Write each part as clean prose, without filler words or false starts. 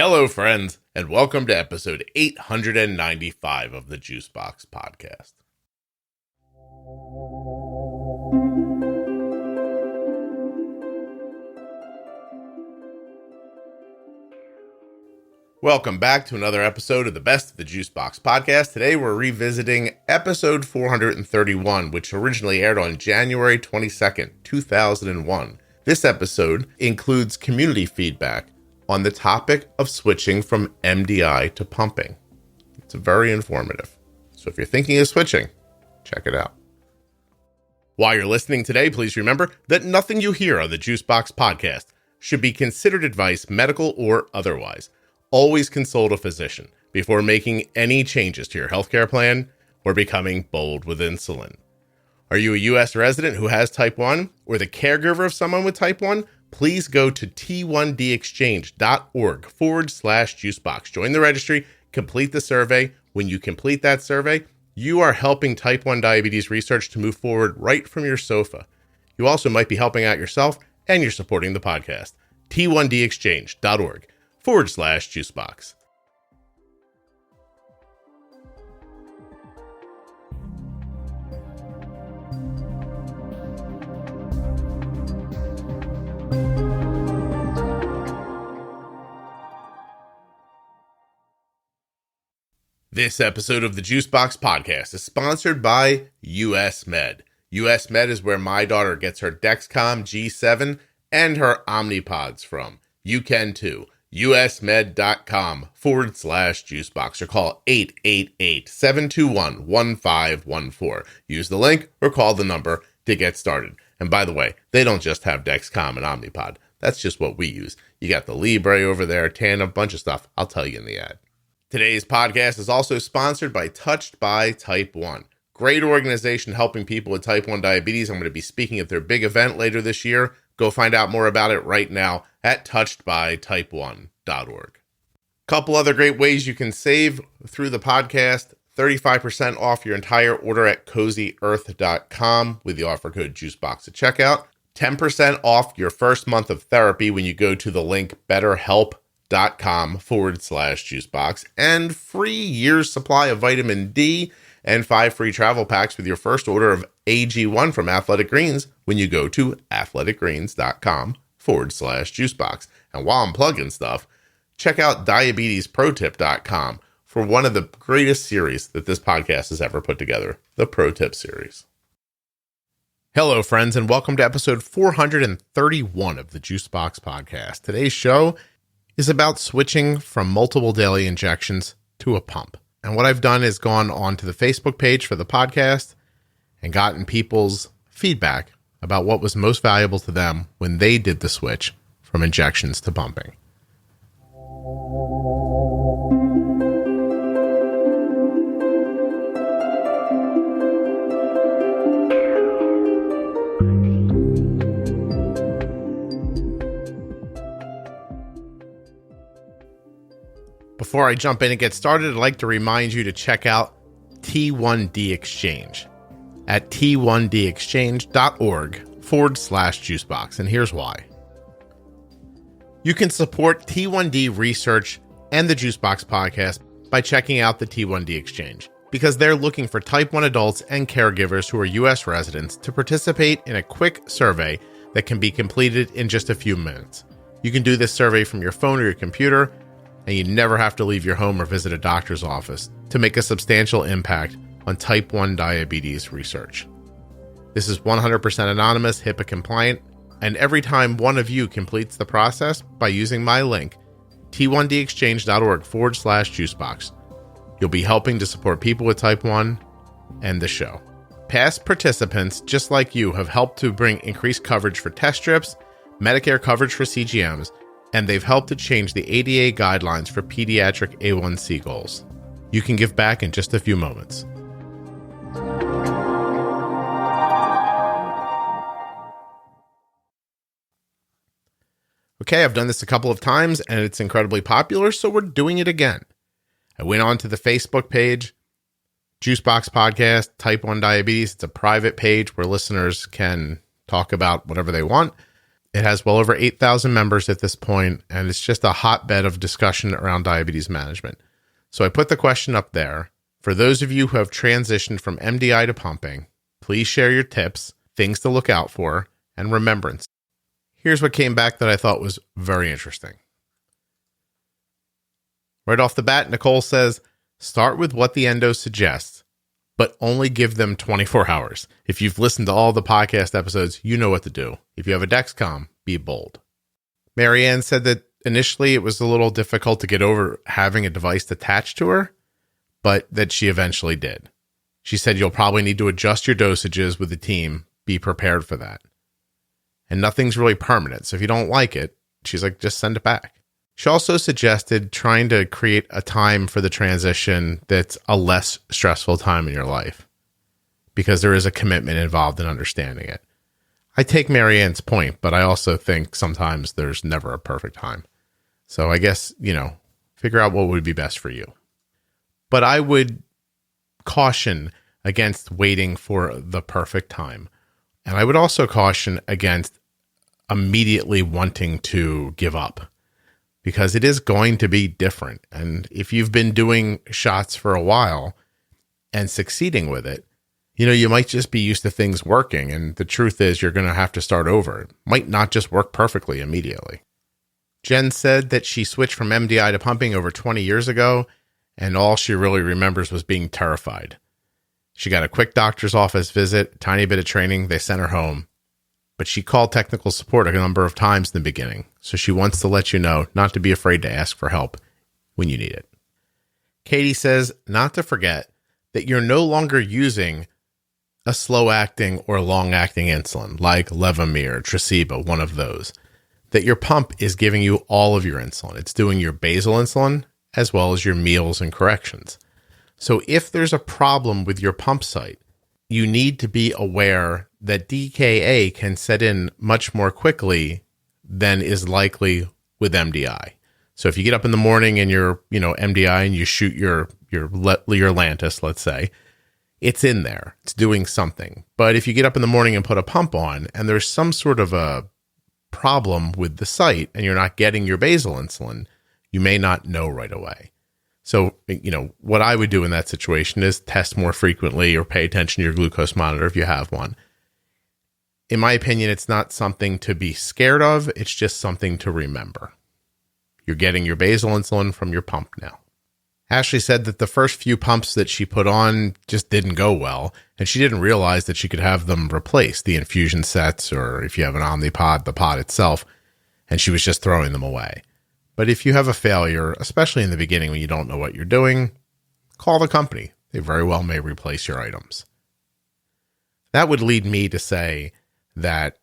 Hello, friends, and welcome to episode 895 of the Juicebox Podcast. Welcome back to another episode of the Best of the Juicebox Podcast. Today we're revisiting episode 431, which originally aired on January 22nd, 2001. This episode includes community feedback on the topic of switching from MDI to pumping. It's very informative. So if you're thinking of switching, check it out. While you're listening today, please remember that nothing you hear on the Juicebox Podcast should be considered advice, medical or otherwise. Always consult a physician before making any changes to your healthcare plan or becoming bold with insulin. Are you a U.S. resident who has type 1 or the caregiver of someone with type 1? Please go to t1dexchange.org/juicebox. Join the registry, complete the survey. When you complete that survey, you are helping type 1 diabetes research to move forward right from your sofa. You also might be helping out yourself and you're supporting the podcast. t1dexchange.org/juicebox. This episode of the Juicebox Podcast is sponsored by US Med. US Med is where my daughter gets her Dexcom G7 and her Omnipods from. You can too. usmed.com/juicebox or call 888-721-1514. Use the link or call the number to get started. And by the way, they don't just have Dexcom and Omnipod. That's just what we use. You got the Libre over there, Tandem, a bunch of stuff. I'll tell you in the ad. Today's podcast is also sponsored by Touched by Type 1. Great organization helping people with type 1 diabetes. I'm going to be speaking at their big event later this year. Go find out more about it right now at touchedbytype1.org. Couple other great ways you can save through the podcast. 35% off your entire order at CozyEarth.com with the offer code JUICEBOX at checkout. 10% off your first month of therapy when you go to the link BetterHelp.com/juicebox, and free year's supply of vitamin D and 5 free travel packs with your first order of AG1 from Athletic Greens when you go to athleticgreens.com/juicebox. And while I'm plugging stuff, check out diabetesprotip.com for one of the greatest series that this podcast has ever put together, the Pro Tip series. Hello, friends, and welcome to episode 431 of the Juicebox Podcast. Today's show is about switching from multiple daily injections to a pump. And what I've done is gone onto the Facebook page for the podcast and gotten people's feedback about what was most valuable to them when they did the switch from injections to pumping. Before I jump in and get started, I'd like to remind you to check out T1D Exchange at t1dexchange.org/juicebox. And here's why. You can support T1D research and the Juicebox Podcast by checking out the T1D Exchange, because they're looking for type 1 adults and caregivers who are U.S. residents to participate in a quick survey that can be completed in just a few minutes. You can do this survey from your phone or your computer, and you never have to leave your home or visit a doctor's office to make a substantial impact on type 1 diabetes research. This is 100% anonymous, HIPAA compliant, and every time one of you completes the process by using my link, t1dexchange.org/juicebox, you'll be helping to support people with type 1 and the show. Past participants, just like you, have helped to bring increased coverage for test strips, Medicare coverage for CGMs, and they've helped to change the ADA guidelines for pediatric A1C goals. You can give back in just a few moments. Okay, I've done this a couple of times and it's incredibly popular, so we're doing it again. I went on to the Facebook page, Juicebox Podcast, Type 1 Diabetes. It's a private page where listeners can talk about whatever they want. It has well over 8,000 members at this point, and it's just a hotbed of discussion around diabetes management. So I put the question up there. For those of you who have transitioned from MDI to pumping, please share your tips, things to look out for, and remembrance. Here's what came back that I thought was very interesting. Right off the bat, Nicole says, start with what the endo suggests, but only give them 24 hours. If you've listened to all the podcast episodes, you know what to do. If you have a Dexcom, be bold. Marianne said that initially it was a little difficult to get over having a device attached to her, but that she eventually did. She said you'll probably need to adjust your dosages with the team. Be prepared for that. And nothing's really permanent, so if you don't like it, she's like, just send it back. She also suggested trying to create a time for the transition that's a less stressful time in your life, because there is a commitment involved in understanding it. I take Marianne's point, but I also think sometimes there's never a perfect time. So I guess, figure out what would be best for you. But I would caution against waiting for the perfect time. And I would also caution against immediately wanting to give up, because it is going to be different. And if you've been doing shots for a while and succeeding with it, you might just be used to things working. And the truth is you're going to have to start over. It might not just work perfectly immediately. Jen said that she switched from MDI to pumping over 20 years ago, and all she really remembers was being terrified. She got a quick doctor's office visit, a tiny bit of training, they sent her home. But she called technical support a number of times in the beginning, so she wants to let you know not to be afraid to ask for help when you need it. Katie says not to forget that you're no longer using a slow-acting or long-acting insulin like Levemir, Tresiba, one of those. That your pump is giving you all of your insulin. It's doing your basal insulin as well as your meals and corrections. So if there's a problem with your pump site, you need to be aware that DKA can set in much more quickly than is likely with MDI. So if you get up in the morning and you're, MDI and you shoot your Lantus, let's say, it's in there. It's doing something. But if you get up in the morning and put a pump on and there's some sort of a problem with the site and you're not getting your basal insulin, you may not know right away. So, what I would do in that situation is test more frequently or pay attention to your glucose monitor if you have one. In my opinion, it's not something to be scared of. It's just something to remember. You're getting your basal insulin from your pump now. Ashley said that the first few pumps that she put on just didn't go well, and she didn't realize that she could have them replaced, the infusion sets, or if you have an Omnipod, the pod itself, and she was just throwing them away. But if you have a failure, especially in the beginning when you don't know what you're doing, call the company. They very well may replace your items. That would lead me to say that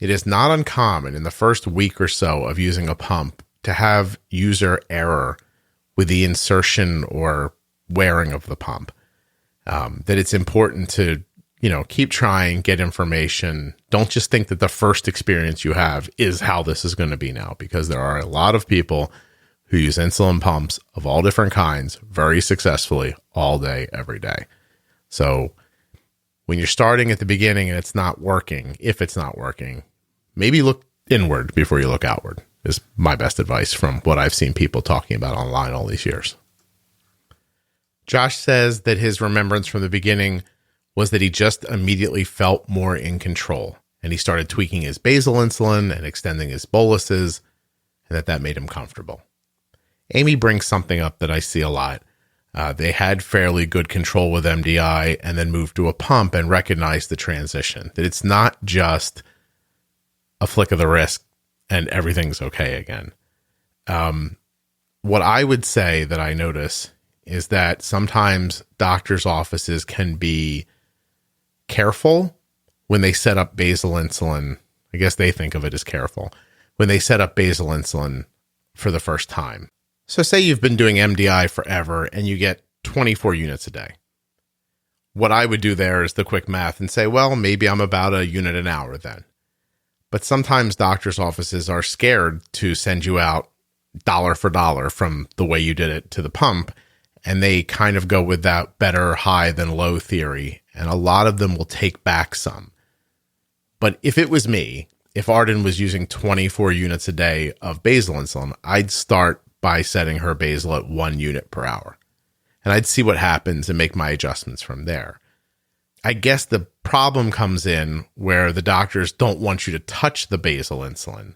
it is not uncommon in the first week or so of using a pump to have user error with the insertion or wearing of the pump. That it's important to, keep trying, get information. Don't just think that the first experience you have is how this is going to be now, because there are a lot of people who use insulin pumps of all different kinds very successfully all day, every day. So when you're starting at the beginning and it's not working, if it's not working, maybe look inward before you look outward is my best advice from what I've seen people talking about online all these years. Josh says that his remembrance from the beginning was that he just immediately felt more in control, and he started tweaking his basal insulin and extending his boluses, and that made him comfortable. Amy brings something up that I see a lot. They had fairly good control with MDI and then moved to a pump and recognized the transition, that it's not just a flick of the wrist and everything's okay again. What I would say that I notice is that sometimes doctors' offices can be careful when they set up basal insulin. I guess they think of it as careful when they set up basal insulin for the first time. So say you've been doing MDI forever and you get 24 units a day. What I would do there is the quick math and say, well, maybe I'm about a unit an hour then. But sometimes doctors' offices are scared to send you out dollar for dollar from the way you did it to the pump. And they kind of go with that better high than low theory. And a lot of them will take back some. But if it was me if Arden was using 24 units a day of basal insulin, I'd start by setting her basal at 1 unit per hour. And I'd see what happens and make my adjustments from there. I guess the problem comes in where the doctors don't want you to touch the basal insulin.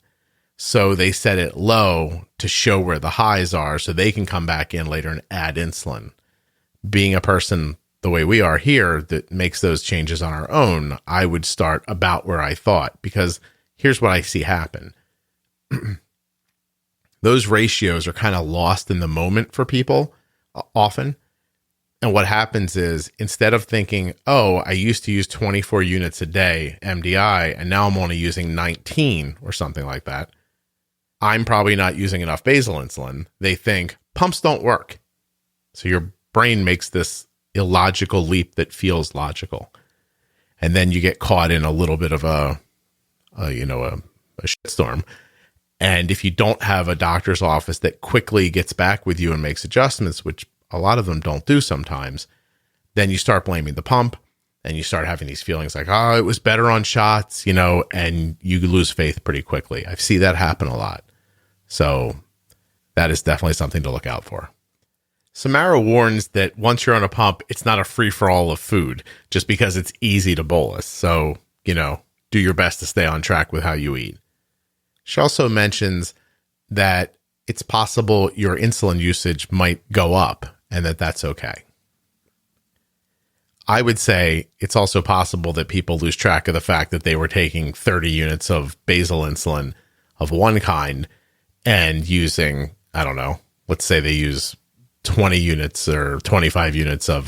So they set it low to show where the highs are so they can come back in later and add insulin. Being a person the way we are here that makes those changes on our own, I would start about where I thought, because here's what I see happen. Those ratios are kind of lost in the moment for people often. And what happens is, instead of thinking, oh, I used to use 24 units a day MDI, and now I'm only using 19 or something like that, I'm probably not using enough basal insulin. They think pumps don't work. So your brain makes this illogical leap that feels logical. And then you get caught in a little bit of a shitstorm. And if you don't have a doctor's office that quickly gets back with you and makes adjustments, which a lot of them don't do sometimes, then you start blaming the pump and you start having these feelings like, oh, it was better on shots, and you lose faith pretty quickly. I see that happen a lot. So that is definitely something to look out for. Samara warns that once you're on a pump, it's not a free-for-all of food just because it's easy to bolus. So, do your best to stay on track with how you eat. She also mentions that it's possible your insulin usage might go up and that's okay. I would say it's also possible that people lose track of the fact that they were taking 30 units of basal insulin of one kind and using, I don't know, let's say they use 20 units or 25 units of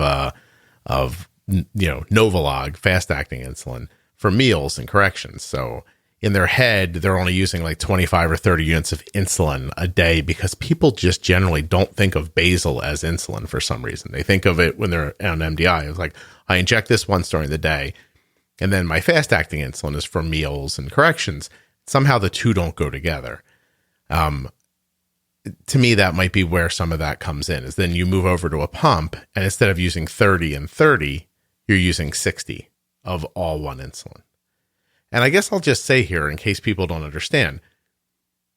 Novolog, fast-acting insulin for meals and corrections. So in their head, they're only using like 25 or 30 units of insulin a day because people just generally don't think of basal as insulin for some reason. They think of it when they're on MDI. It's like, I inject this once during the day, and then my fast-acting insulin is for meals and corrections. Somehow the two don't go together. To me, that might be where some of that comes in, is then you move over to a pump, and instead of using 30 and 30, you're using 60 of all one insulin. And I guess I'll just say here, in case people don't understand,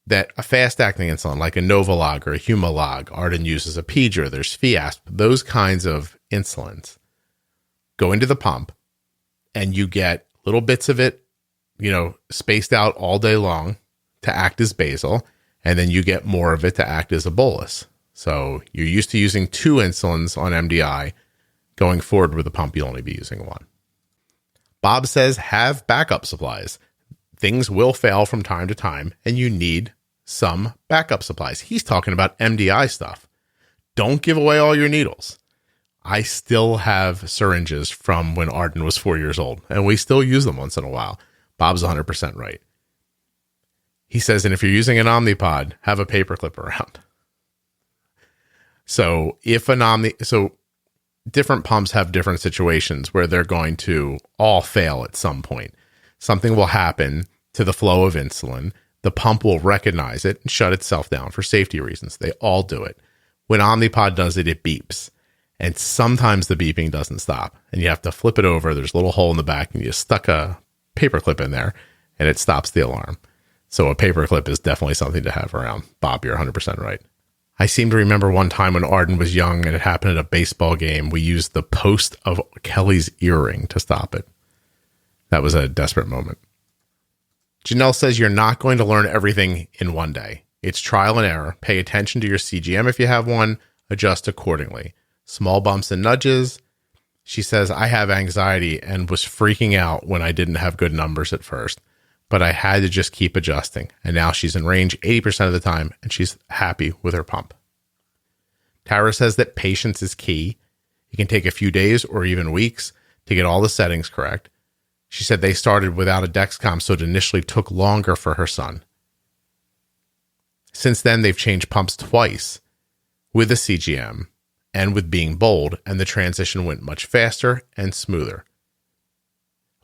that a fast-acting insulin, like a Novolog or a Humalog, Arden uses a Pedra, there's Fiasp, those kinds of insulins go into the pump, and you get little bits of it, spaced out all day long to act as basal, and then you get more of it to act as a bolus. So you're used to using 2 insulins on MDI. Going forward with the pump, you'll only be using 1. Bob says have backup supplies. Things will fail from time to time, and you need some backup supplies. He's talking about MDI stuff. Don't give away all your needles. I still have syringes from when Arden was 4 years old, and we still use them once in a while. Bob's 100% right. He says, and if you're using an Omnipod, have a paperclip around. So different pumps have different situations where they're going to all fail at some point. Something will happen to the flow of insulin. The pump will recognize it and shut itself down for safety reasons. They all do it. When Omnipod does it, it beeps. And sometimes the beeping doesn't stop. And you have to flip it over. There's a little hole in the back, and you stuck a paperclip in there, and it stops the alarm. So a paperclip is definitely something to have around. Bob, you're 100% right. I seem to remember one time when Arden was young and it happened at a baseball game, we used the post of Kelly's earring to stop it. That was a desperate moment. Janelle says you're not going to learn everything in one day. It's trial and error. Pay attention to your CGM if you have one. Adjust accordingly. Small bumps and nudges. She says, I have anxiety and was freaking out when I didn't have good numbers at first, but I had to just keep adjusting. And now she's in range 80% of the time, and she's happy with her pump. Tara says that patience is key. It can take a few days or even weeks to get all the settings correct. She said they started without a Dexcom, so it initially took longer for her son. Since then, they've changed pumps twice with a CGM and with being bold, and the transition went much faster and smoother.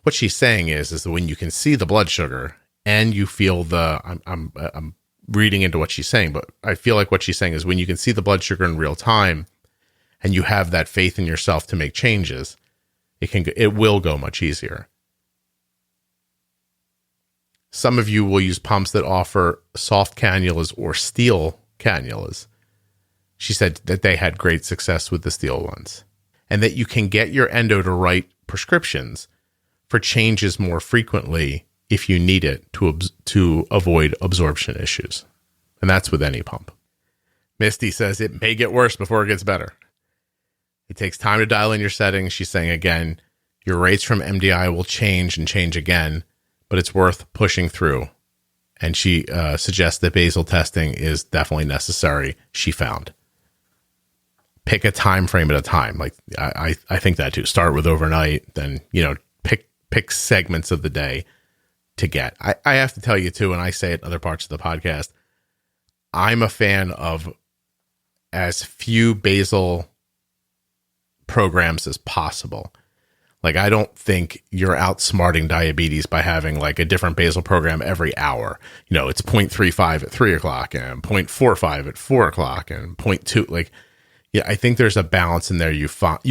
What she's saying is that when you can see the blood sugar and you feel I'm reading into what she's saying, but I feel like what she's saying is when you can see the blood sugar in real time and you have that faith in yourself to make changes, it will go much easier. Some of you will use pumps that offer soft cannulas or steel cannulas. She said that they had great success with the steel ones, and that you can get your endo to write prescriptions for changes more frequently if you need it to avoid absorption issues. And that's with any pump. Misty says it may get worse before it gets better. It takes time to dial in your settings. She's saying, again, your rates from MDI will change and change again, but it's worth pushing through. And she suggests that basal testing is definitely necessary, she found. Pick a time frame at a time. Like I think that too. Start with overnight, then, pick segments of the day to get. I have to tell you too, and I say it in other parts of the podcast, I'm a fan of as few basal programs as possible. Like, I don't think you're outsmarting diabetes by having like a different basal program every hour. It's 0.35 at 3 o'clock and 0.45 at 4 o'clock and 0.2. Like, yeah, I think there's a balance in there you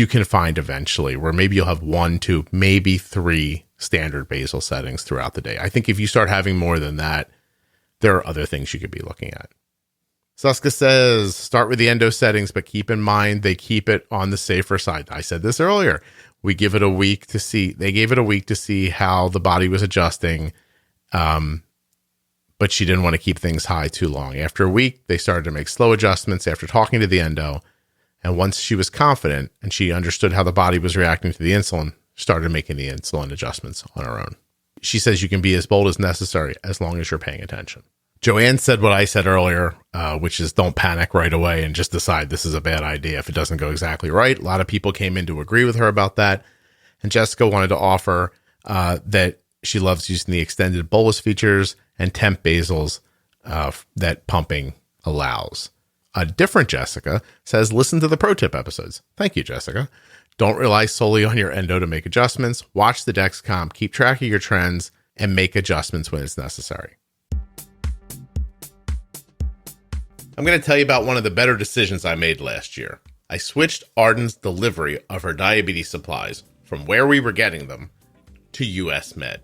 can find eventually where maybe you'll have 1, 2, maybe 3 standard basal settings throughout the day. I think if you start having more than that, there are other things you could be looking at. Suska says, start with the endo settings, but keep in mind they keep it on the safer side. I said this earlier. We give it a week to see. They gave it a week to see how the body was adjusting, but she didn't want to keep things high too long. After a week, they started to make slow adjustments after talking to the endo. And once she was confident and she understood how the body was reacting to the insulin, started making the insulin adjustments on her own. She says you can be as bold as necessary as long as you're paying attention. Joanne said what I said earlier, which is don't panic right away and just decide this is a bad idea if it doesn't go exactly right. A lot of people came in to agree with her about that. And Jessica wanted to offer that she loves using the extended bolus features and temp basals that pumping allows. A different Jessica says, listen to the pro tip episodes. Thank you, Jessica. Don't rely solely on your endo to make adjustments. Watch the Dexcom, keep track of your trends, and make adjustments when it's necessary. I'm going to tell you about one of the better decisions I made last year. I switched Arden's delivery of her diabetes supplies from where we were getting them to US Med.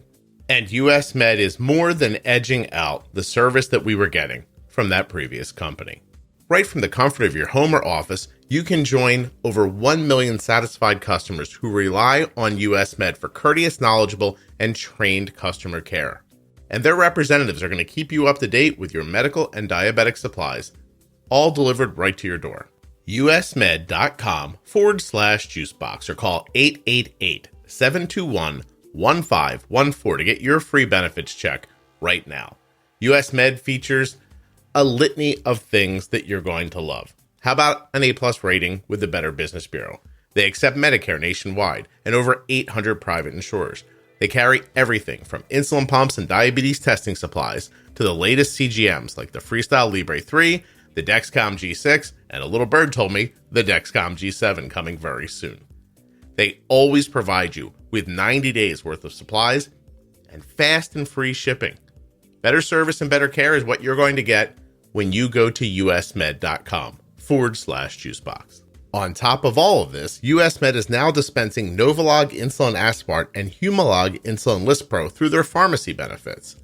And US Med is more than edging out the service that we were getting from that previous company. Right from the comfort of your home or office, you can join over 1 million satisfied customers who rely on US Med for courteous, knowledgeable, and trained customer care. And their representatives are going to keep you up to date with your medical and diabetic supplies, all delivered right to your door. usmed.com/juicebox or call 888-721-1514 to get your free benefits check right now. US Med features a litany of things that you're going to love. How about an A+ rating with the Better Business Bureau? They accept Medicare nationwide and over 800 private insurers. They carry everything from insulin pumps and diabetes testing supplies to the latest CGMs like the Freestyle Libre 3, the Dexcom G6, and a little bird told me the Dexcom G7 coming very soon. They always provide you with 90 days worth of supplies and fast and free shipping. Better service and better care is what you're going to get when you go to usmed.com/juicebox. On top of all of this, US Med is now dispensing Novolog Insulin Aspart and Humalog Insulin Lispro through their pharmacy benefits.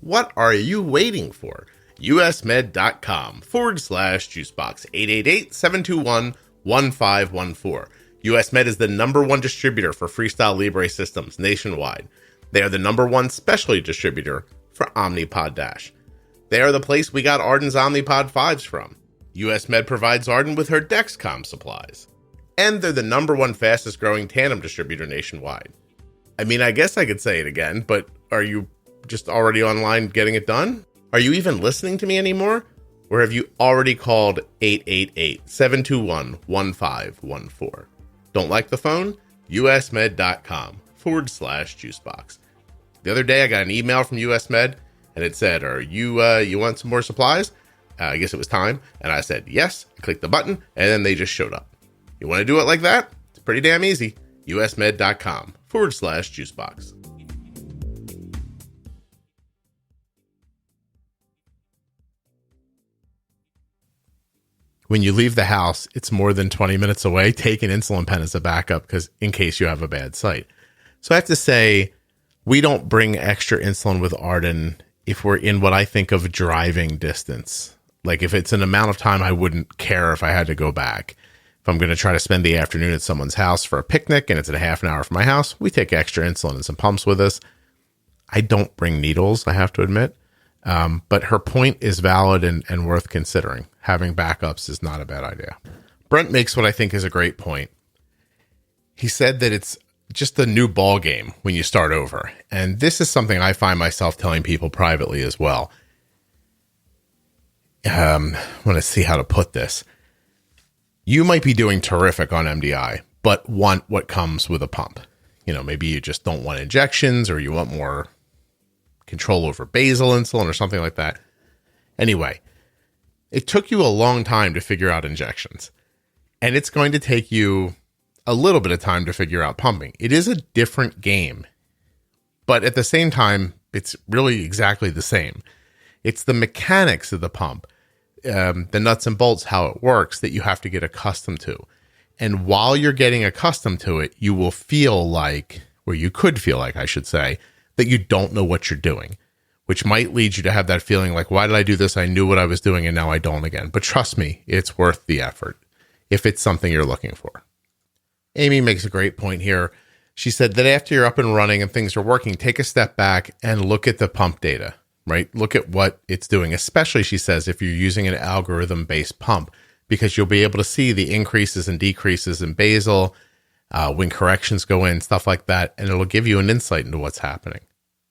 What are you waiting for? usmed.com/juicebox, 888-721-1514. US Med is the #1 distributor for Freestyle Libre systems nationwide. They are the #1 specialty distributor for Omnipod DASH. They are the place we got Arden's Omnipod 5s from. US Med provides Arden with her Dexcom supplies. And they're the #1 fastest growing Tandem distributor nationwide. I mean, I guess I could say it again, but are you just already online getting it done? Are you even listening to me anymore? Or have you already called 888-721-1514? Don't like the phone? usmed.com/juicebox. The other day I got an email from US Med and it said, you want some more supplies? I guess it was time. And I said, yes. I clicked the button and then they just showed up. You want to do it like that? It's pretty damn easy. usmed.com/juicebox. When you leave the house, it's more than 20 minutes away. Take an insulin pen as a backup because in case you have a bad site. So I have to say, We don't bring extra insulin with Arden if we're in what I think of driving distance. Like if it's an amount of time I wouldn't care if I had to go back. If I'm going to try to spend the afternoon at someone's house for a picnic and it's at a half an hour from my house, we take extra insulin and some pumps with us. I don't bring needles, I have to admit. But her point is valid and worth considering. Having backups is not a bad idea. Brent makes what I think is a great point. He said that it's just a new ball game when you start over. And this is something I find myself telling people privately as well. I want to see how to put this. You might be doing terrific on MDI, but want what comes with a pump. You know, maybe you just don't want injections, or you want more control over basal insulin or something like that. Anyway, it took you a long time to figure out injections, and it's going to take you a little bit of time to figure out pumping. It is a different game, but at the same time, it's really exactly the same. It's the mechanics of the pump, the nuts and bolts, how it works, that you have to get accustomed to. And while you're getting accustomed to it, you will feel like, or you could feel like, I should say, that you don't know what you're doing, which might lead you to have that feeling like, why did I do this? I knew what I was doing and now I don't again. But trust me, it's worth the effort if it's something you're looking for. Amy makes a great point here. She said that after you're up and running and things are working, take a step back and look at the pump data, right? Look at what it's doing, especially, she says, if you're using an algorithm-based pump, because you'll be able to see the increases and decreases in basal, when corrections go in, stuff like that, and it'll give you an insight into what's happening.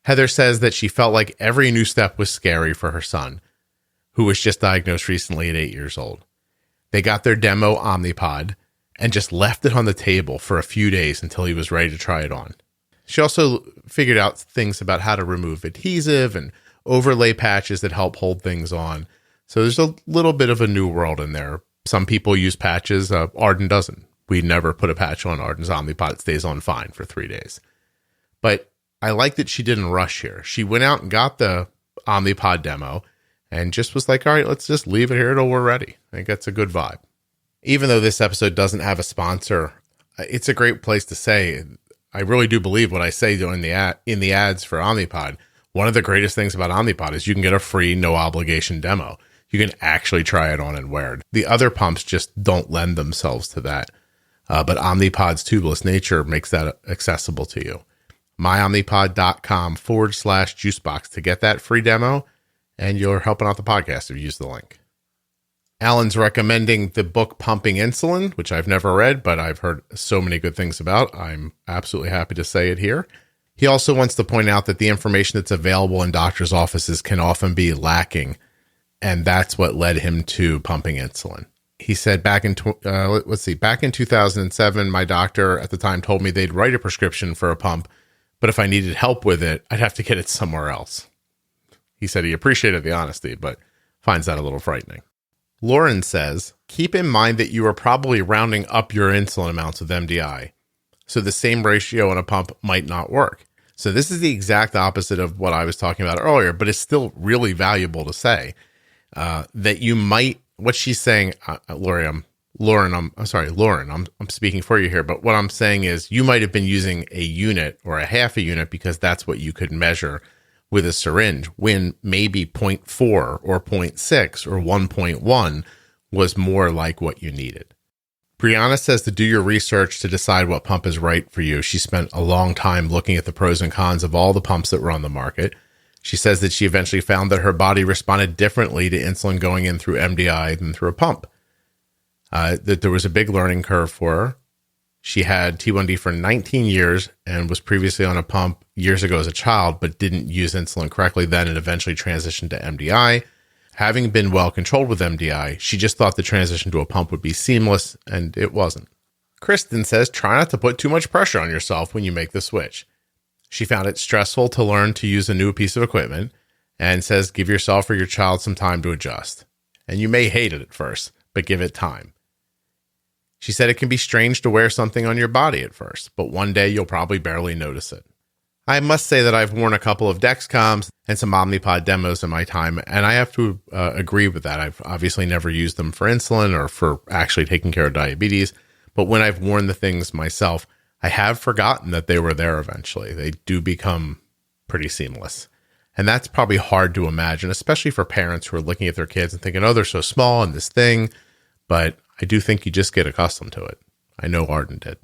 Heather says that she felt like every new step was scary for her son, who was just diagnosed recently at 8 years old. They got their demo Omnipod and just left it on the table for a few days until he was ready to try it on. She also figured out things about how to remove adhesive and overlay patches that help hold things on. So there's a little bit of a new world in there. Some people use patches. Arden doesn't. We never put a patch on Arden's Omnipod. It stays on fine for 3 days. But I like that she didn't rush here. She went out and got the Omnipod demo and just was like, all right, let's just leave it here till we're ready. I think that's a good vibe. Even though this episode doesn't have a sponsor, it's a great place to say, I really do believe what I say in the ads for Omnipod. One of the greatest things about Omnipod is you can get a free, no obligation demo. You can actually try it on and wear it. The other pumps just don't lend themselves to that. But Omnipod's tubeless nature makes that accessible to you. myomnipod.com/juicebox to get that free demo, and you're helping out the podcast if you use the link. Alan's recommending the book Pumping Insulin, which I've never read, but I've heard so many good things about. I'm absolutely happy to say it here. He also wants to point out that the information that's available in doctors' offices can often be lacking, and that's what led him to pumping insulin. He said back in 2007, my doctor at the time told me they'd write a prescription for a pump, but if I needed help with it, I'd have to get it somewhere else. He said he appreciated the honesty, but finds that a little frightening. Lauren says, keep in mind that you are probably rounding up your insulin amounts with MDI, so the same ratio on a pump might not work. So this is the exact opposite of what I was talking about earlier, but it's still really valuable to say that you might, what she's saying, Lauren, I'm speaking for you here, but what I'm saying is you might have been using a unit or a half a unit because that's what you could measure with a syringe, when maybe 0.4 or 0.6 or 1.1 was more like what you needed. Brianna says to do your research to decide what pump is right for you. She spent a long time looking at the pros and cons of all the pumps that were on the market. She says that she eventually found that her body responded differently to insulin going in through MDI than through a pump. That there was a big learning curve for her. She had T1D for 19 years and was previously on a pump years ago as a child, but didn't use insulin correctly then and eventually transitioned to MDI. Having been well controlled with MDI, she just thought the transition to a pump would be seamless, and it wasn't. Kristen says, try not to put too much pressure on yourself when you make the switch. She found it stressful to learn to use a new piece of equipment and says, give yourself or your child some time to adjust. And you may hate it at first, but give it time. She said it can be strange to wear something on your body at first, but one day you'll probably barely notice it. I must say that I've worn a couple of Dexcoms and some Omnipod demos in my time, and I have to agree with that. I've obviously never used them for insulin or for actually taking care of diabetes, but when I've worn the things myself, I have forgotten that they were there eventually. They do become pretty seamless. And that's probably hard to imagine, especially for parents who are looking at their kids and thinking, oh, they're so small in this thing. But I do think you just get accustomed to it. I know Arden did.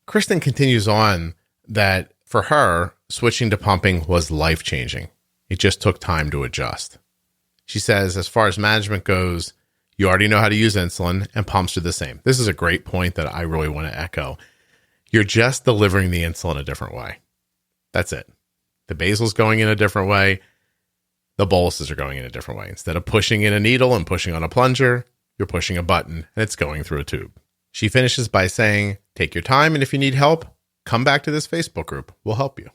Kristen continues on that for her, switching to pumping was life-changing. It just took time to adjust. She says, as far as management goes, you already know how to use insulin, and pumps are the same. This is a great point that I really want to echo. You're just delivering the insulin a different way. That's it. The basal's going in a different way. The boluses are going in a different way. Instead of pushing in a needle and pushing on a plunger, you're pushing a button and it's going through a tube. She finishes by saying, take your time, and if you need help, come back to this Facebook group. We'll help you.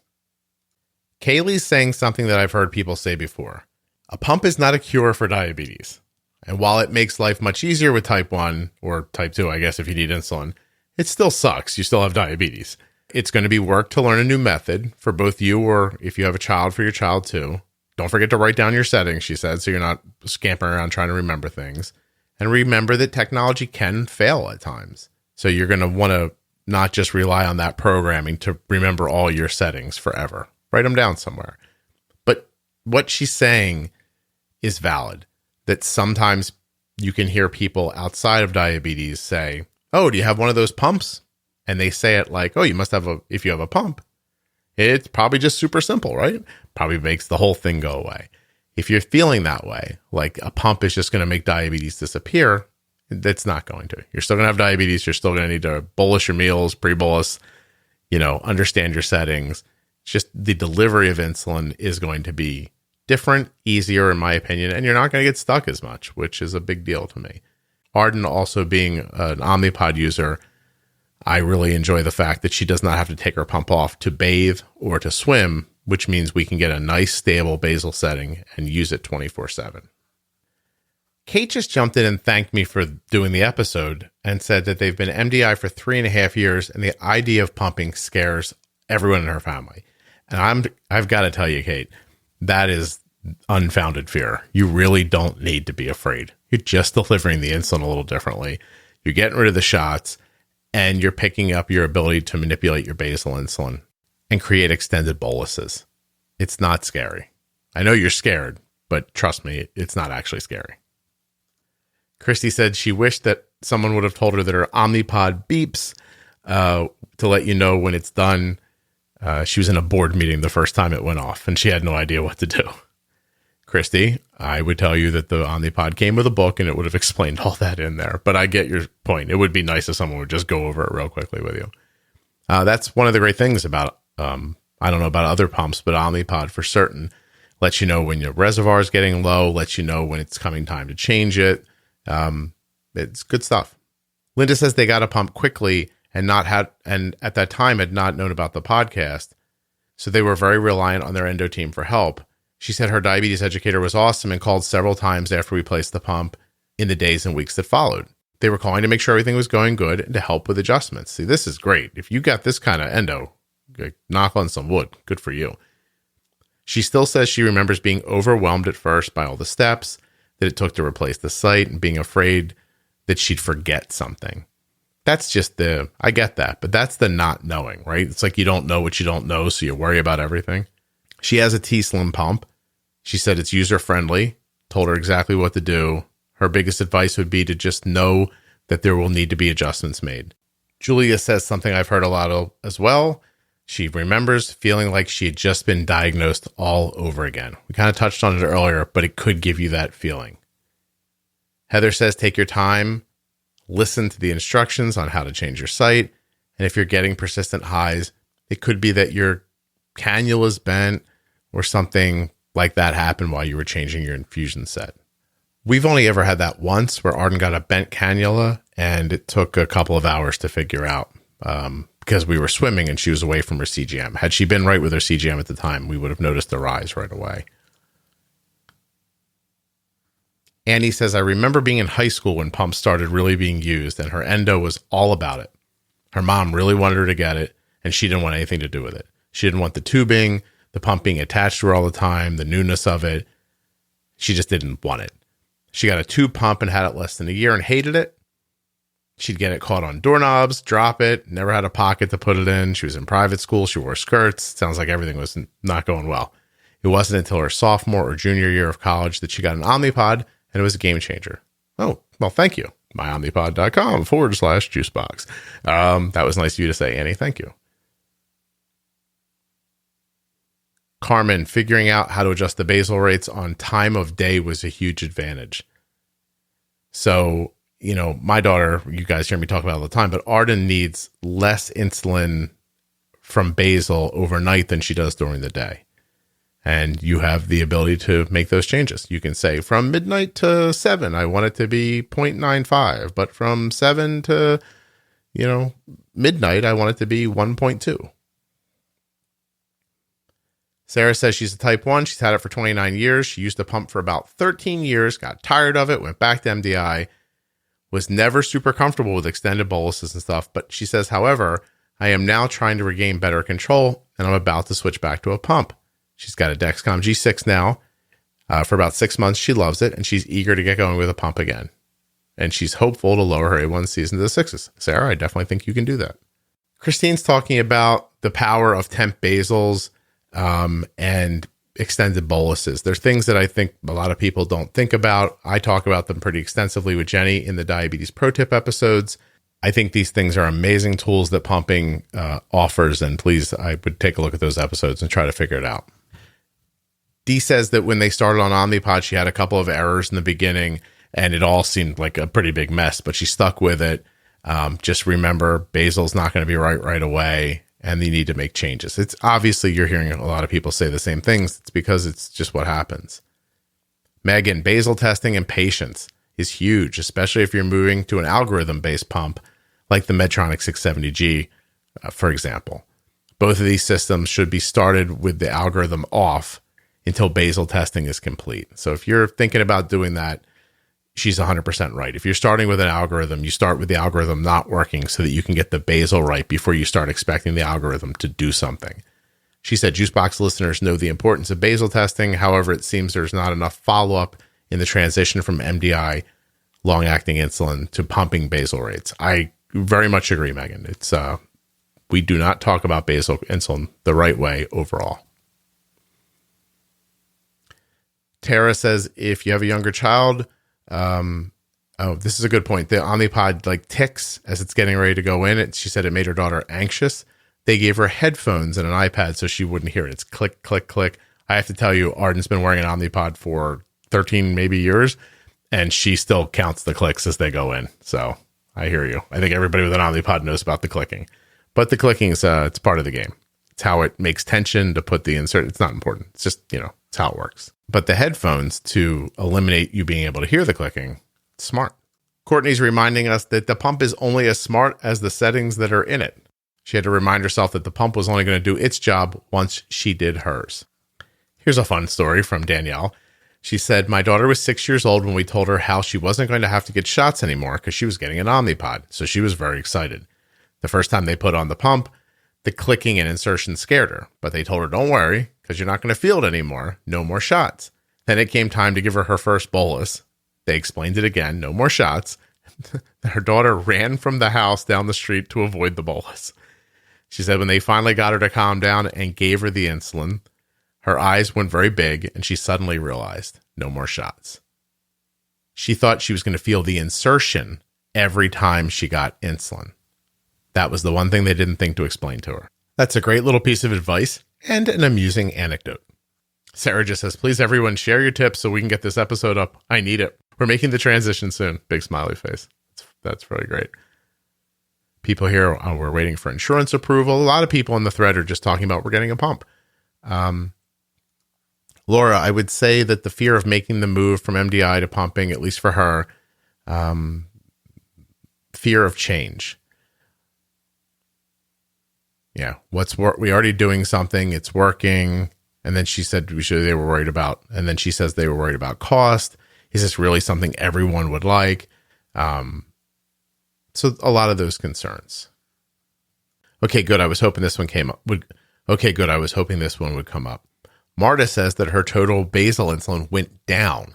Kaylee's saying something that I've heard people say before. A pump is not a cure for diabetes. And while it makes life much easier with type 1 or type 2, I guess, if you need insulin, it still sucks. You still have diabetes. It's going to be work to learn a new method for both you or if you have a child, for your child too. Don't forget to write down your settings, she said, so you're not scampering around trying to remember things. And remember that technology can fail at times. So you're going to want to not just rely on that programming to remember all your settings forever. Write them down somewhere. But what she's saying is valid. That sometimes you can hear people outside of diabetes say, oh, do you have one of those pumps? And they say it like, oh, you must have if you have a pump. It's probably just super simple, right? Probably makes the whole thing go away. If you're feeling that way, like a pump is just going to make diabetes disappear, that's not going to. You're still going to have diabetes. You're still going to need to bolus your meals, pre-bolus, understand your settings. It's just the delivery of insulin is going to be different, easier, in my opinion, and you're not going to get stuck as much, which is a big deal to me. Arden, also being an Omnipod user, I really enjoy the fact that she does not have to take her pump off to bathe or to swim, which means we can get a nice, stable basal setting and use it 24/7. Kate just jumped in and thanked me for doing the episode and said that they've been MDI for 3.5 years, and the idea of pumping scares everyone in her family. And I've got to tell you, Kate, that is unfounded fear. You really don't need to be afraid. You're just delivering the insulin a little differently. You're getting rid of the shots, and you're picking up your ability to manipulate your basal insulin and create extended boluses. It's not scary. I know you're scared, but trust me, it's not actually scary. Christy said she wished that someone would have told her that her Omnipod beeps to let you know when it's done. She was in a board meeting the first time it went off, and she had no idea what to do. Christy, I would tell you that the Omnipod came with a book, and it would have explained all that in there. But I get your point. It would be nice if someone would just go over it real quickly with you. That's one of the great things about, I don't know about other pumps, but Omnipod for certain lets you know when your reservoir is getting low, lets you know when it's coming time to change it. It's good stuff. Linda says they got a pump quickly and at that time had not known about the podcast. So they were very reliant on their endo team for help. She said her diabetes educator was awesome and called several times after we placed the pump in the days and weeks that followed. They were calling to make sure everything was going good and to help with adjustments. See, this is great. If you got this kind of endo, knock on some wood. Good for you. She still says she remembers being overwhelmed at first by all the steps that it took to replace the site and being afraid that she'd forget something. That's just I get that, but that's the not knowing, right? It's like you don't know what you don't know, so you worry about everything. She has a T-Slim pump. She said it's user-friendly, told her exactly what to do. Her biggest advice would be to just know that there will need to be adjustments made. Julia says something I've heard a lot of as well. She remembers feeling like she had just been diagnosed all over again. We kind of touched on it earlier, but it could give you that feeling. Heather says take your time, listen to the instructions on how to change your site, and if you're getting persistent highs, it could be that your cannula's bent or something like that happened while you were changing your infusion set. We've only ever had that once where Arden got a bent cannula, and it took a couple of hours to figure out because we were swimming and she was away from her CGM. Had she been right with her CGM at the time, we would have noticed the rise right away. Annie says, I remember being in high school when pumps started really being used, and her endo was all about it. Her mom really wanted her to get it, and she didn't want anything to do with it. She didn't want the tubing, the pump being attached to her all the time, the newness of it. She just didn't want it. She got a tube pump and had it less than a year and hated it. She'd get it caught on doorknobs, drop it, never had a pocket to put it in. She was in private school. She wore skirts. Sounds like everything was not going well. It wasn't until her sophomore or junior year of college that she got an Omnipod, and it was a game changer. Oh, well, thank you. myomnipod.com/juicebox. That was nice of you to say, Annie. Thank you. Carmen, figuring out how to adjust the basal rates on time of day was a huge advantage. So, my daughter, you guys hear me talk about it all the time, but Arden needs less insulin from basal overnight than she does during the day. And you have the ability to make those changes. You can say from midnight to 7, I want it to be 0.95, but from 7 to, midnight, I want it to be 1.2. Sarah says she's a type 1. She's had it for 29 years. She used to pump for about 13 years, got tired of it, went back to MDI, was never super comfortable with extended boluses and stuff. But she says, however, I am now trying to regain better control, and I'm about to switch back to a pump. She's got a Dexcom G6 now. For about 6 months, she loves it, and she's eager to get going with a pump again. And she's hopeful to lower her A1Cs into the 6s. Sarah, I definitely think you can do that. Christine's talking about the power of temp basals and extended boluses. There's things that I think a lot of people don't think about. I talk about them pretty extensively with Jenny in the Diabetes Pro Tip episodes. I think these things are amazing tools that pumping offers, and please, I would take a look at those episodes and try to figure it out. Dee says that when they started on Omnipod, she had a couple of errors in the beginning, and it all seemed like a pretty big mess, but she stuck with it. Just remember, basal's not going to be right away, and you need to make changes. It's obviously, you're hearing a lot of people say the same things. It's because it's just what happens. Megan, basal testing and patience is huge, especially if you're moving to an algorithm-based pump like the Medtronic 670G, for example. Both of these systems should be started with the algorithm off until basal testing is complete. So if you're thinking about doing that, she's 100% right. If you're starting with an algorithm, you start with the algorithm not working so that you can get the basal right before you start expecting the algorithm to do something. She said Juicebox listeners know the importance of basal testing. However, it seems there's not enough follow-up in the transition from MDI, long-acting insulin, to pumping basal rates. I very much agree, Megan. It's we do not talk about basal insulin the right way overall. Tara says if you have a younger child, this is a good point. The Omnipod ticks as it's getting ready to go in. She said it made her daughter anxious. They gave her headphones and an iPad so she wouldn't hear it. It's click, click, click. I have to tell you, Arden's been wearing an Omnipod for 13 maybe years, and she still counts the clicks as they go in. So I hear you. I think everybody with an Omnipod knows about the clicking. But the clicking is it's part of the game. It's how it makes tension to put the insert. It's not important. It's just, it's how it works. But the headphones, to eliminate you being able to hear the clicking, it's smart. Courtney's reminding us that the pump is only as smart as the settings that are in it. She had to remind herself that the pump was only going to do its job once she did hers. Here's a fun story from Danielle. She said, my daughter was 6 years old when we told her how she wasn't going to have to get shots anymore because she was getting an Omnipod. So she was very excited. The first time they put on the pump, the clicking and insertion scared her, but they told her, don't worry, because you're not going to feel it anymore. No more shots. Then it came time to give her first bolus. They explained it again. No more shots. Her daughter ran from the house down the street to avoid the bolus. She said when they finally got her to calm down and gave her the insulin, her eyes went very big and she suddenly realized no more shots. She thought she was going to feel the insertion every time she got insulin. That was the one thing they didn't think to explain to her. That's a great little piece of advice and an amusing anecdote. Sarah just says, please everyone share your tips so we can get this episode up. I need it. We're making the transition soon. Big smiley face. That's really great. People here, we're waiting for insurance approval. A lot of people in the thread are just talking about we're getting a pump. Laura, I would say that the fear of making the move from MDI to pumping, at least for her, fear of change. Yeah, we already doing something, it's working. And then she said they were worried about, and then she says they were worried about cost. Is this really something everyone would like? So a lot of those concerns. Okay, good. I was hoping this one came up. Okay, good. I was hoping this one would come up. Marta says that her total basal insulin went down,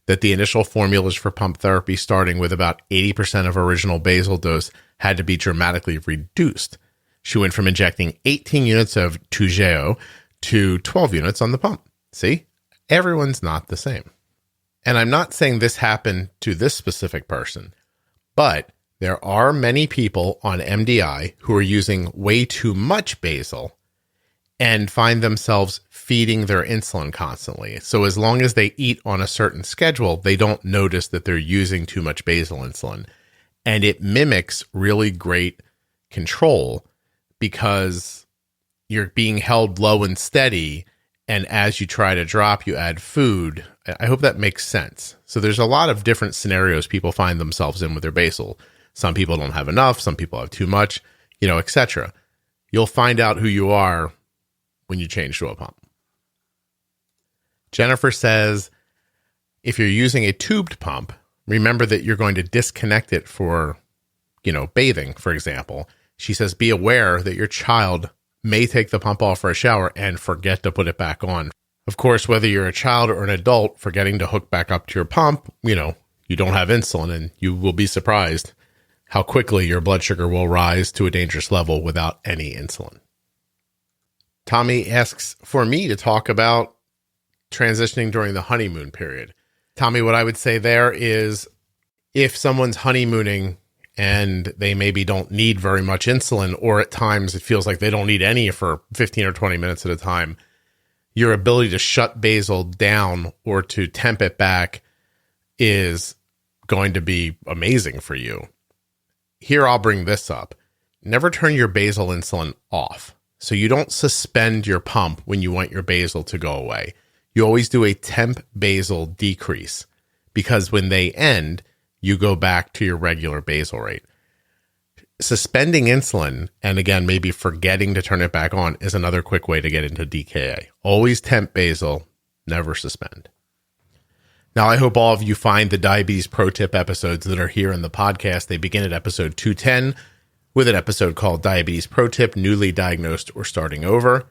that the initial formulas for pump therapy, starting with about 80% of original basal dose, had to be dramatically reduced. She went from injecting 18 units of Toujeo to 12 units on the pump. See, everyone's not the same. And I'm not saying this happened to this specific person, but there are many people on MDI who are using way too much basal and find themselves feeding their insulin constantly. So as long as they eat on a certain schedule, they don't notice that they're using too much basal insulin. And it mimics really great control because you're being held low and steady. And as you try to drop, you add food. I hope that makes sense. So there's a lot of different scenarios people find themselves in with their basal. Some people don't have enough. Some people have too much, etc. You'll find out who you are when you change to a pump. Jennifer says, if you're using a tubed pump, remember that you're going to disconnect it for, bathing, for example. She says, be aware that your child may take the pump off for a shower and forget to put it back on. Of course, whether you're a child or an adult, forgetting to hook back up to your pump, you don't have insulin, and you will be surprised how quickly your blood sugar will rise to a dangerous level without any insulin. Tommy asks for me to talk about transitioning during the honeymoon period. Tommy, what I would say there is if someone's honeymooning and they maybe don't need very much insulin, or at times it feels like they don't need any for 15 or 20 minutes at a time, your ability to shut basal down or to temp it back is going to be amazing for you. Here, I'll bring this up. Never turn your basal insulin off. So you don't suspend your pump when you want your basal to go away. You always do a temp basal decrease, because when they end, you go back to your regular basal rate. Suspending insulin, and again, maybe forgetting to turn it back on, is another quick way to get into DKA. Always temp basal, never suspend. Now, I hope all of you find the Diabetes Pro Tip episodes that are here in the podcast. They begin at episode 210 with an episode called Diabetes Pro Tip, Newly Diagnosed or Starting Over.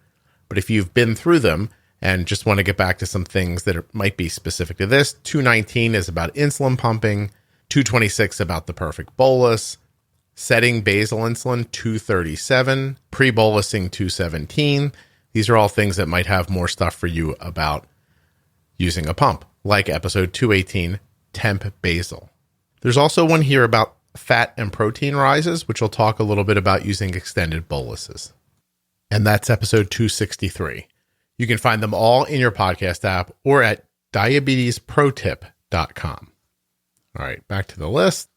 But if you've been through them and just want to get back to some things that might be specific to this, 219 is about insulin pumping, 226 about the perfect bolus, setting basal insulin, 237, pre-bolusing, 217. These are all things that might have more stuff for you about using a pump, like episode 218, temp basal. There's also one here about fat and protein rises, which we'll talk a little bit about using extended boluses. And that's episode 263. You can find them all in your podcast app or at diabetesprotip.com. All right, back to the list.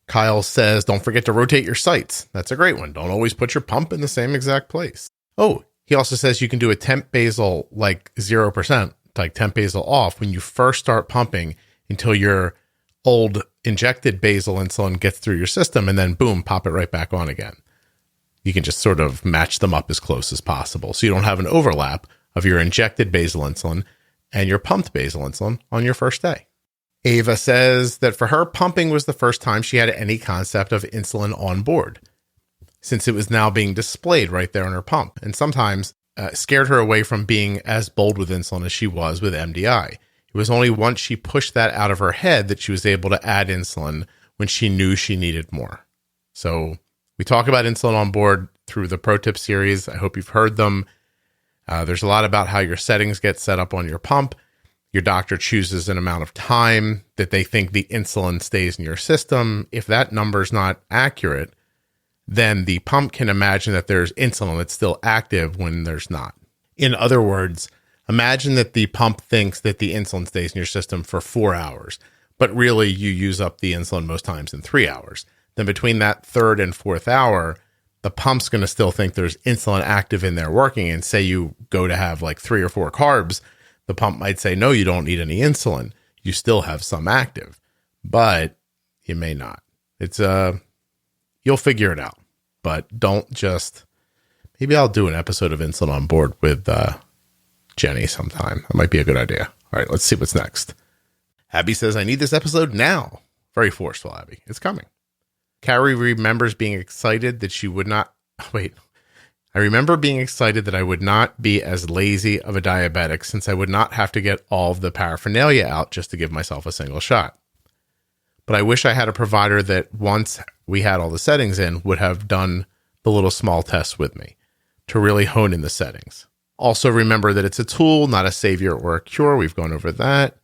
Kyle says, don't forget to rotate your sites. That's a great one. Don't always put your pump in the same exact place. Oh, he also says you can do a temp basal like 0%, like temp basal off when you first start pumping until your old injected basal insulin gets through your system, and then boom, pop it right back on again. You can just sort of match them up as close as possible so you don't have an overlap of your injected basal insulin and your pumped basal insulin on your first day. Ava says that for her, pumping was the first time she had any concept of insulin on board, since it was now being displayed right there on her pump, and sometimes scared her away from being as bold with insulin as she was with MDI. It was only once she pushed that out of her head that she was able to add insulin when she knew she needed more. So we talk about insulin on board through the Pro Tip series. I hope you've heard them. There's a lot about how your settings get set up on your pump. Your doctor chooses an amount of time that they think the insulin stays in your system. If that number is not accurate, then the pump can imagine that there's insulin that's still active when there's not. In other words, imagine that the pump thinks that the insulin stays in your system for 4 hours, but really you use up the insulin most times in 3 hours. Then between that third and fourth hour, the pump's going to still think there's insulin active in there working. And say you go to have like 3 or 4 carbs, the pump might say, no, you don't need any insulin. You still have some active, but you may not. It's you'll figure it out, but don't just, maybe I'll do an episode of Insulin on Board with Jenny sometime. That might be a good idea. All right, let's see what's next. Abby says, I need this episode now. Very forceful, Abby. It's coming. Carrie remembers being excited that she would not, I remember being excited that I would not be as lazy of a diabetic since I would not have to get all of the paraphernalia out just to give myself a single shot. But I wish I had a provider that once we had all the settings in would have done the little small tests with me to really hone in the settings. Also, remember that it's a tool, not a savior or a cure. We've gone over that.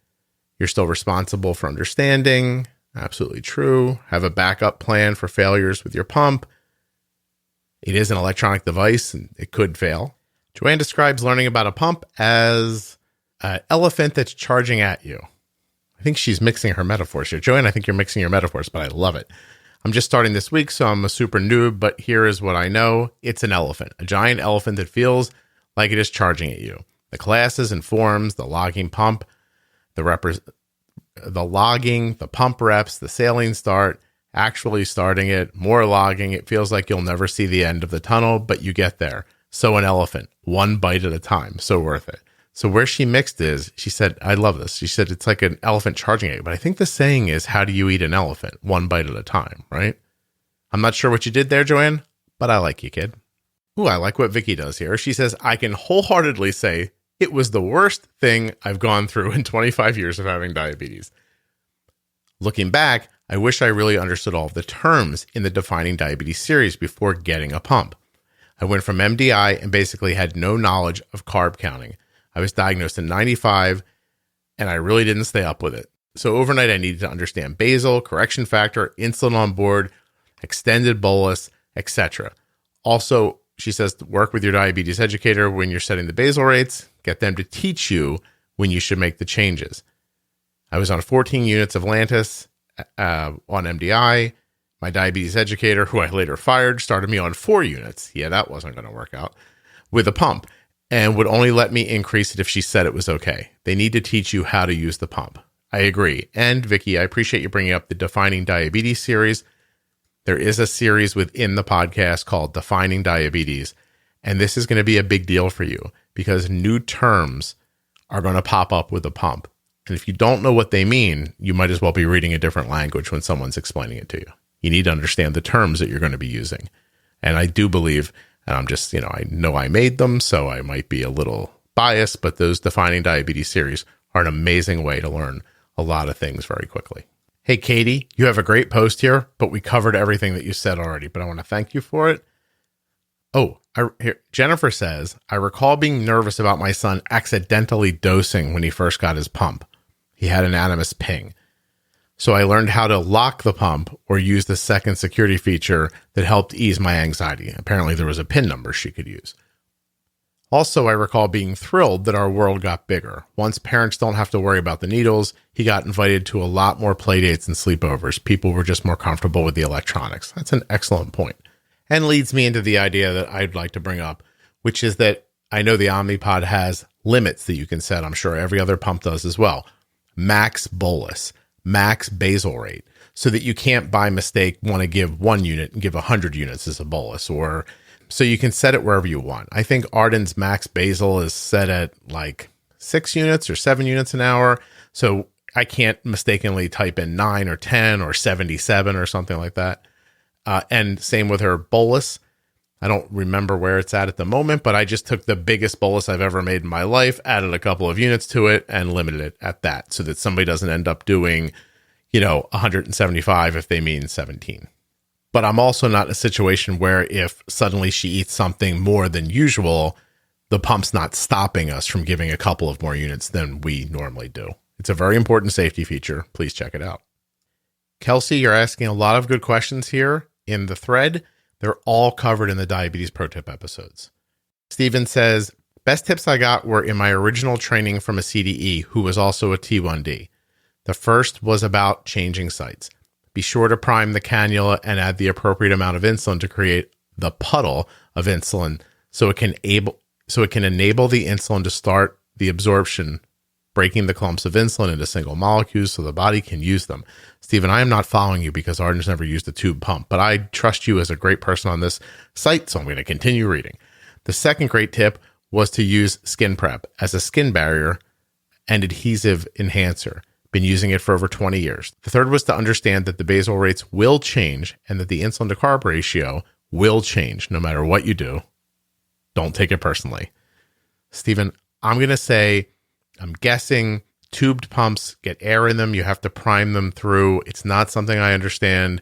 You're still responsible for understanding. Absolutely true. Have a backup plan for failures with your pump. It is an electronic device and it could fail. Joanne describes learning about a pump as an elephant that's charging at you. I think she's mixing her metaphors here. Joanne, I think you're mixing your metaphors, but I love it. I'm just starting this week, so I'm a super noob, but here is what I know. It's an elephant, a giant elephant that feels like it is charging at you. The classes and forms, the logging pump, the logging, the pump reps, the saline start, actually starting it, more logging. It feels like you'll never see the end of the tunnel, but you get there. So an elephant, one bite at a time. So worth it. So where she mixed is, she said, I love this. She said, it's like an elephant charging at you. But I think the saying is, how do you eat an elephant? One bite at a time, right? I'm not sure what you did there, Joanne, but I like you, kid. Ooh, I like what Vicky does here. She says, I can wholeheartedly say it was the worst thing I've gone through in 25 years of having diabetes. Looking back, I wish I really understood all of the terms in the Defining Diabetes series before getting a pump. I went from MDI and basically had no knowledge of carb counting. I was diagnosed in 95 and I really didn't stay up with it. So overnight, I needed to understand basal, correction factor, insulin on board, extended bolus, etc. Also, she says, work with your diabetes educator when you're setting the basal rates. Get them to teach you when you should make the changes. I was on 14 units of Lantus on MDI. My diabetes educator, who I later fired, started me on 4 units. Yeah, that wasn't going to work out. With a pump, and would only let me increase it if she said it was okay. They need to teach you how to use the pump. I agree. And Vicky, I appreciate you bringing up the Defining Diabetes series. There is a series within the podcast called Defining Diabetes, and this is going to be a big deal for you because new terms are going to pop up with the pump. And if you don't know what they mean, you might as well be reading a different language when someone's explaining it to you. You need to understand the terms that you're going to be using. And I do believe, and I'm just, I know I made them, so I might be a little biased, but those Defining Diabetes series are an amazing way to learn a lot of things very quickly. Hey, Katie, you have a great post here, but we covered everything that you said already, but I want to thank you for it. Oh, Jennifer says, I recall being nervous about my son accidentally dosing when he first got his pump. He had an animus ping. So I learned how to lock the pump or use the second security feature that helped ease my anxiety. Apparently there was a PIN number she could use. Also, I recall being thrilled that our world got bigger. Once parents don't have to worry about the needles, he got invited to a lot more playdates and sleepovers. People were just more comfortable with the electronics. That's an excellent point. And leads me into the idea that I'd like to bring up, which is that I know the Omnipod has limits that you can set. I'm sure every other pump does as well. Max bolus, max basal rate, so that you can't by mistake want to give 1 unit and give 100 units as a bolus, or so you can set it wherever you want. I think Arden's max basal is set at like 6 units or 7 units an hour. So I can't mistakenly type in 9 or 10 or 77 or something like that. And same with her bolus. I don't remember where it's at the moment, but I just took the biggest bolus I've ever made in my life, added a couple of units to it, and limited it at that so that somebody doesn't end up doing, 175 if they mean 17. But I'm also not in a situation where if suddenly she eats something more than usual, the pump's not stopping us from giving a couple of more units than we normally do. It's a very important safety feature. Please check it out. Kelsey, you're asking a lot of good questions here in the thread. They're all covered in the Diabetes Pro Tip episodes. Steven says, best tips I got were in my original training from a CDE who was also a T1D. The first was about changing sites. Be sure to prime the cannula and add the appropriate amount of insulin to create the puddle of insulin so it can enable the insulin to start the absorption, breaking the clumps of insulin into single molecules so the body can use them. Stephen, I am not following you because Arden's never used a tube pump, but I trust you as a great person on this site, so I'm going to continue reading. The second great tip was to use skin prep as a skin barrier and adhesive enhancer. Been using it for over 20 years. The third was to understand that the basal rates will change and that the insulin to carb ratio will change no matter what you do. Don't take it personally. Stephen, I'm going to say, I'm guessing tubed pumps get air in them. You have to prime them through. It's not something I understand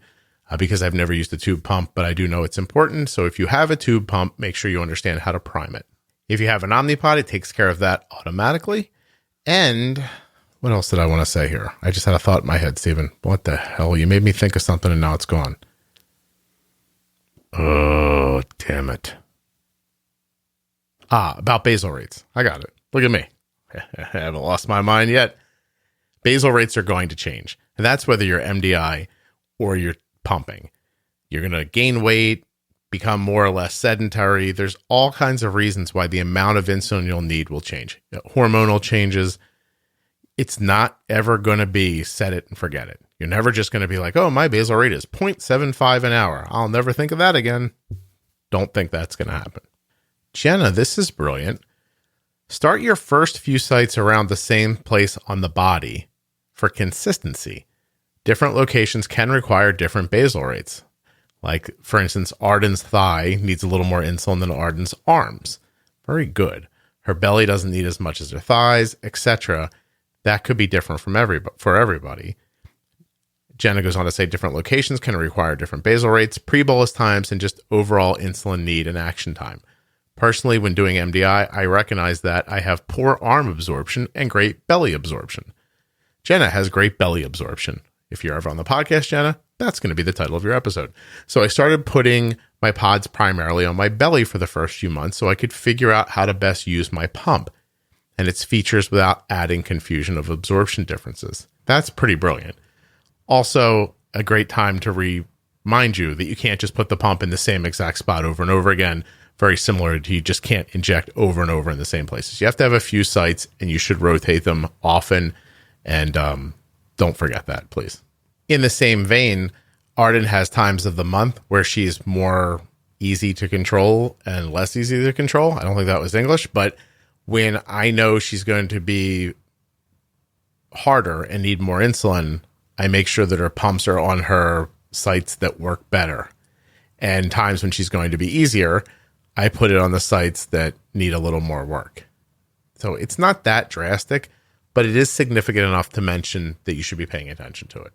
because I've never used a tube pump, but I do know it's important. So if you have a tube pump, make sure you understand how to prime it. If you have an Omnipod, it takes care of that automatically. And what else did I want to say here? I just had a thought in my head, Steven. What the hell? You made me think of something and now it's gone. Oh, damn it. About basal rates. I got it. Look at me. I haven't lost my mind yet. Basal rates are going to change. And that's whether you're MDI or you're pumping. You're going to gain weight, become more or less sedentary. There's all kinds of reasons why the amount of insulin you'll need will change. Hormonal changes. It's not ever going to be set it and forget it. You're never just going to be like, oh, my basal rate is 0.75 an hour. I'll never think of that again. Don't think that's going to happen. Jenna, this is brilliant. Start your first few sites around the same place on the body for consistency. Different locations can require different basal rates. Like, for instance, Arden's thigh needs a little more insulin than Arden's arms. Very good. Her belly doesn't need as much as her thighs, etc. That could be different for everybody. Jenna goes on to say different locations can require different basal rates, pre-bolus times, and just overall insulin need and action time. Personally, when doing MDI, I recognize that I have poor arm absorption and great belly absorption. Jenna has great belly absorption. If you're ever on the podcast, Jenna, that's going to be the title of your episode. So I started putting my pods primarily on my belly for the first few months so I could figure out how to best use my pump and its features without adding confusion of absorption differences. That's pretty brilliant. Also, a great time to remind you that you can't just put the pump in the same exact spot over and over again. Very similar to you just can't inject over and over in the same places. You have to have a few sites and you should rotate them often. And don't forget that, please. In the same vein, Arden has times of the month where she's more easy to control and less easy to control. I don't think that was English, but when I know she's going to be harder and need more insulin, I make sure that her pumps are on her sites that work better. And times when she's going to be easier, I put it on the sites that need a little more work. So it's not that drastic, but it is significant enough to mention that you should be paying attention to it.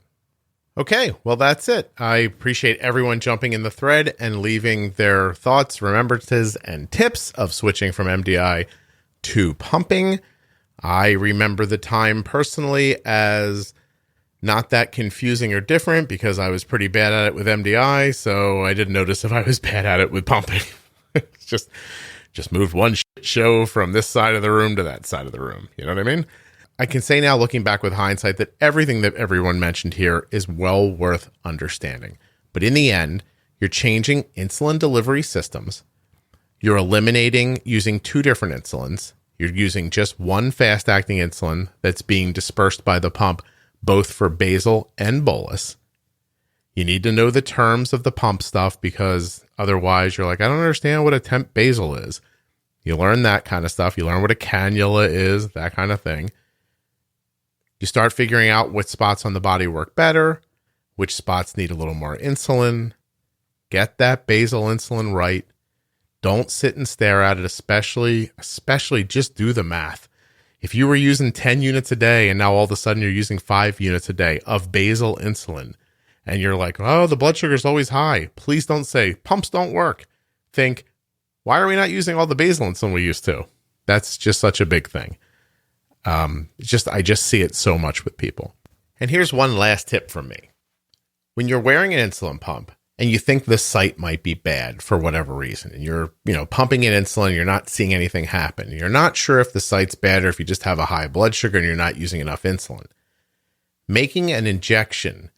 Okay, well, that's it. I appreciate everyone jumping in the thread and leaving their thoughts, remembrances, and tips of switching from MDI to pumping. I remember the time personally as not that confusing or different because I was pretty bad at it with MDI, so I didn't notice if I was bad at it with pumping. It's just moved one shit show from this side of the room to that side of the room. You know what I mean? I can say now, looking back with hindsight, that everything that everyone mentioned here is well worth understanding. But in the end, you're changing insulin delivery systems. You're eliminating using two different insulins. You're using just one fast-acting insulin that's being dispersed by the pump, both for basal and bolus. You need to know the terms of the pump stuff because otherwise you're like, I don't understand what a temp basal is. You learn that kind of stuff. You learn what a cannula is, that kind of thing. You start figuring out what spots on the body work better, which spots need a little more insulin. Get that basal insulin right. Don't sit and stare at it, especially just do the math. If you were using 10 units a day and now all of a sudden you're using 5 units a day of basal insulin and you're like, oh, the blood sugar is always high. Please don't say pumps don't work. Think, why are we not using all the basal insulin we used to? That's just such a big thing. I just see it so much with people. And here's one last tip from me. When you're wearing an insulin pump and you think the site might be bad for whatever reason, and you're, pumping in insulin, you're not seeing anything happen. You're not sure if the site's bad or if you just have a high blood sugar and you're not using enough insulin. Making an injection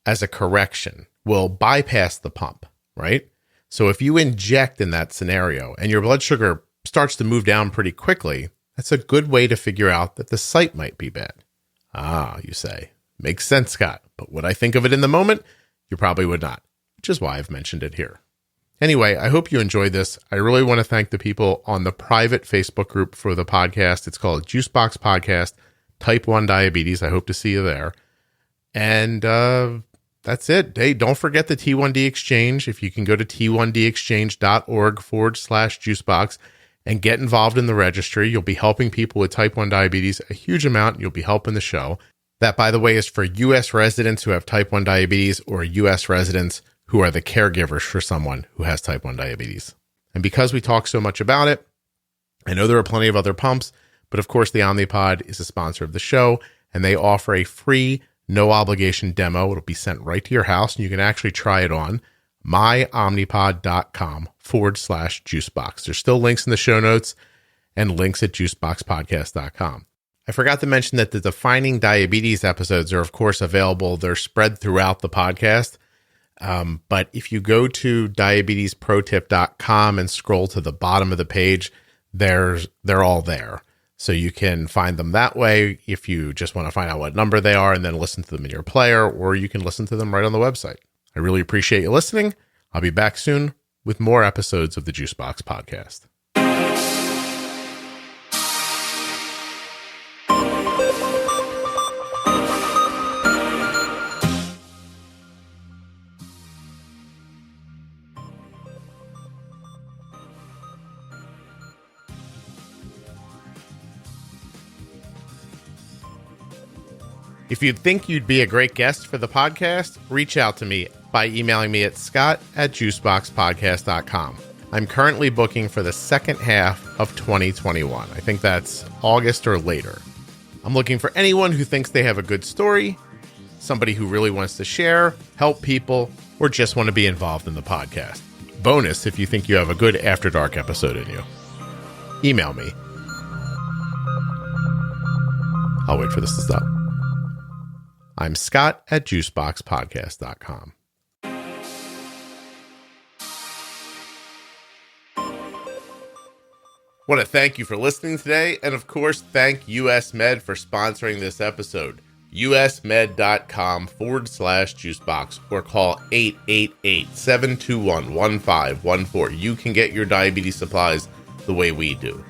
as a correction will bypass the pump, right? So if you inject in that scenario and your blood sugar starts to move down pretty quickly, that's a good way to figure out that the site might be bad. You say, makes sense, Scott, but would I think of it in the moment? You probably would not, which is why I've mentioned it here. Anyway, I hope you enjoyed this. I really want to thank the people on the private Facebook group for the podcast. It's called Juicebox Podcast, Type 1 Diabetes. I hope to see you there. And that's it. Hey, don't forget the T1D Exchange. If you can go to t1dexchange.org/juicebox and get involved in the registry, you'll be helping people with type 1 diabetes a huge amount. You'll be helping the show. That, by the way, is for U.S. residents who have type 1 diabetes or U.S. residents who are the caregivers for someone who has type 1 diabetes. And because we talk so much about it, I know there are plenty of other pumps, but of course the Omnipod is a sponsor of the show, and they offer a free, no obligation demo. It'll be sent right to your house, and you can actually try it on myomnipod.com/juicebox. There's still links in the show notes and links at juiceboxpodcast.com. I forgot to mention that the Defining Diabetes episodes are, of course, available. They're spread throughout the podcast. But if you go to diabetesprotip.com and scroll to the bottom of the page, they're all there. So you can find them that way if you just want to find out what number they are and then listen to them in your player, or you can listen to them right on the website. I really appreciate you listening. I'll be back soon with more episodes of the Juicebox Podcast. If you think you'd be a great guest for the podcast, reach out to me by emailing me at scott@juiceboxpodcast.com. I'm currently booking for the second half of 2021. I think that's August or later. I'm looking for anyone who thinks they have a good story, somebody who really wants to share, help people, or just want to be involved in the podcast. Bonus if you think you have a good After Dark episode in you. Email me. I'll wait for this to stop. I'm Scott@juiceboxpodcast.com. Want to thank you for listening today, and of course, thank US Med for sponsoring this episode. usmed.com/juicebox or call 888-721-1514. You can get your diabetes supplies the way we do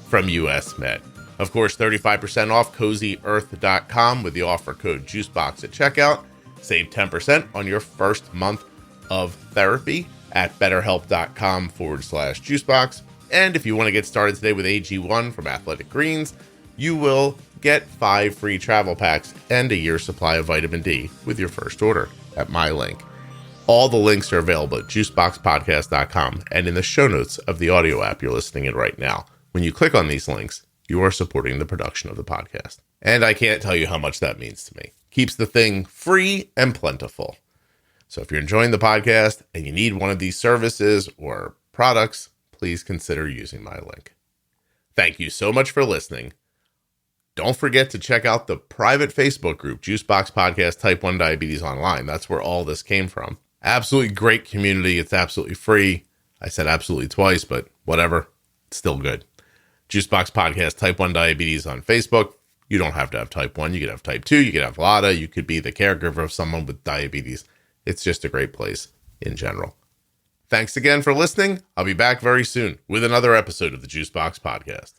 from US Med. Of course, 35% off CozyEarth.com with the offer code JUICEBOX at checkout. Save 10% on your first month of therapy at BetterHelp.com/JuiceBox. And if you want to get started today with AG1 from Athletic Greens, you will get 5 free travel packs and a year's supply of vitamin D with your first order at my link. All the links are available at JuiceboxPodcast.com and in the show notes of the audio app you're listening in right now. When you click on these links, you are supporting the production of the podcast. And I can't tell you how much that means to me. Keeps the thing free and plentiful. So if you're enjoying the podcast and you need one of these services or products, please consider using my link. Thank you so much for listening. Don't forget to check out the private Facebook group, Juicebox Podcast Type 1 Diabetes Online. That's where all this came from. Absolutely great community. It's absolutely free. I said absolutely twice, but whatever. It's still good. Juicebox Podcast Type 1 Diabetes on Facebook. You don't have to have Type 1. You could have Type 2. You could have LADA. You could be the caregiver of someone with diabetes. It's just a great place in general. Thanks again for listening. I'll be back very soon with another episode of the Juicebox Podcast.